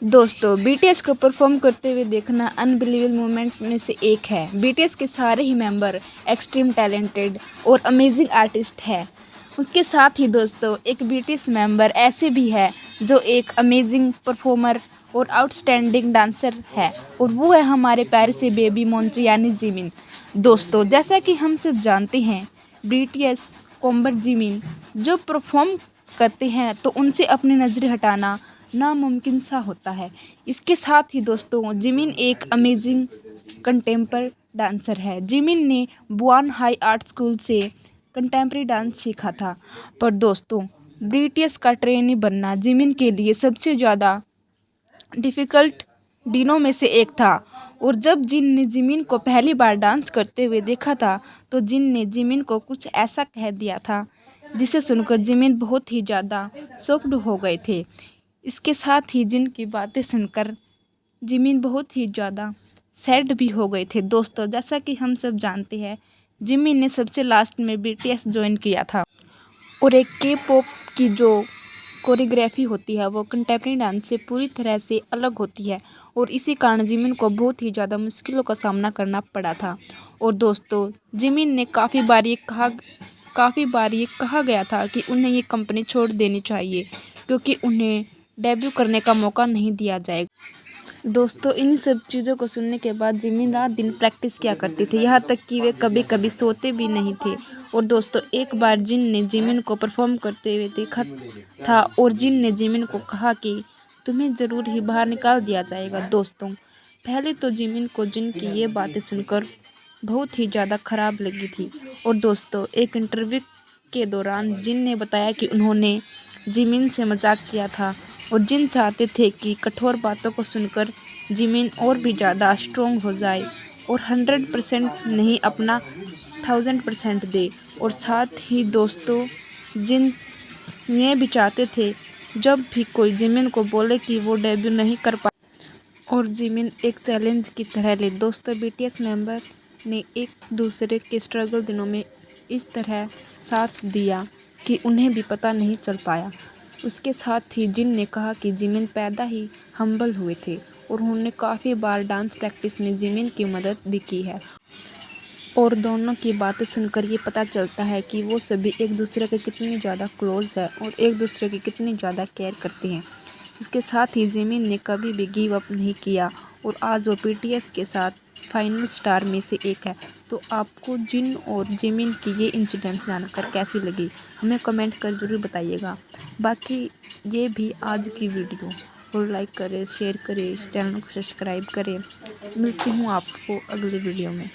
दोस्तों, बीटीएस को परफॉर्म करते हुए देखना अनबिलीवेबल मोमेंट में से एक है। बीटीएस के सारे ही मेंबर एक्सट्रीम टैलेंटेड और अमेजिंग आर्टिस्ट हैं। उसके साथ ही दोस्तों, एक बीटीएस मेंबर ऐसे भी है जो एक अमेजिंग परफॉर्मर और आउटस्टैंडिंग डांसर है, और वो है हमारे प्यारे से बेबी मोंची यानी जिमिन। दोस्तों, जैसा कि हम सब जानते हैं, बीटीएस कॉम्बर जिमिन जो परफॉर्म करते हैं तो उनसे अपनी नज़रें हटाना नामुमकिन सा होता है। इसके साथ ही दोस्तों, जिमिन एक अमेजिंग कंटेम्पर डांसर है। जिमिन ने बुआन हाई आर्ट स्कूल से कंटेम्प्रेरी डांस सीखा था। पर दोस्तों, बीटीएस का ट्रेनी बनना जिमिन के लिए सबसे ज़्यादा डिफ़िकल्ट दिनों में से एक था। और जब जिन ने जिमिन को पहली बार डांस करते हुए देखा था तो जिन ने जिमिन को कुछ ऐसा कह दिया था जिसे सुनकर जिमिन बहुत ही ज़्यादा शॉक्ड हो गए थे। इसके साथ ही जिन की बातें सुनकर जिमिन बहुत ही ज़्यादा सैड भी हो गए थे। दोस्तों, जैसा कि हम सब जानते हैं, जिमिन ने सबसे लास्ट में बीटीएस ज्वाइन किया था, और एक के पॉप की जो कोरियोग्राफी होती है वो कंटेम्प्रेरी डांस से पूरी तरह से अलग होती है, और इसी कारण जिमिन को बहुत ही ज़्यादा मुश्किलों का सामना करना पड़ा था। और दोस्तों, जिमिन ने काफ़ी बार ये कहा गया था कि उन्हें ये कंपनी छोड़ देनी चाहिए, क्योंकि उन्हें डेब्यू करने का मौका नहीं दिया जाएगा। दोस्तों, इन सब चीज़ों को सुनने के बाद जिमिन रात दिन प्रैक्टिस किया करते थे, यहाँ तक कि वे कभी कभी सोते भी नहीं थे। और दोस्तों, एक बार जिन ने जिमिन को परफॉर्म करते हुए देखा था और जिन ने जिमिन को कहा कि तुम्हें ज़रूर ही बाहर निकाल दिया जाएगा। दोस्तों, पहले तो जिमिन को जिन की ये बातें सुनकर बहुत ही ज़्यादा ख़राब लगी थी। और दोस्तों, एक इंटरव्यू के दौरान जिन ने बताया कि उन्होंने जिमिन से मजाक किया था, और जिन चाहते थे कि कठोर बातों को सुनकर जिमिन और भी ज़्यादा स्ट्रोंग हो जाए और 100% नहीं अपना 1000% दे। और साथ ही दोस्तों, जिन ये भी चाहते थे जब भी कोई जिमिन को बोले कि वो डेब्यू नहीं कर पाए और जिमिन एक चैलेंज की तरह ले। दोस्तों, बीटीएस मेंबर ने एक दूसरे के स्ट्रगल दिनों में इस तरह साथ दिया कि उन्हें भी पता नहीं चल पाया। उसके साथ ही जिन ने कहा कि जिमिन पैदा ही हम्बल हुए थे, और उन्होंने काफ़ी बार डांस प्रैक्टिस में जिमिन की मदद भी की है। और दोनों की बातें सुनकर ये पता चलता है कि वो सभी एक दूसरे के कितने ज़्यादा क्लोज है और एक दूसरे की कितनी ज़्यादा केयर करते हैं। इसके साथ ही जिमिन ने कभी भी गिव अप नहीं किया, और आज वो बीटीएस के साथ फाइनल स्टार में से एक है। तो आपको जिन और जिमिन की ये इंसिडेंट्स जानकर कैसी लगी, हमें कमेंट कर ज़रूर बताइएगा। बाकी ये भी आज की वीडियो को लाइक करें, शेयर करें, चैनल को सब्सक्राइब करें। मिलती हूँ आपको अगली वीडियो में।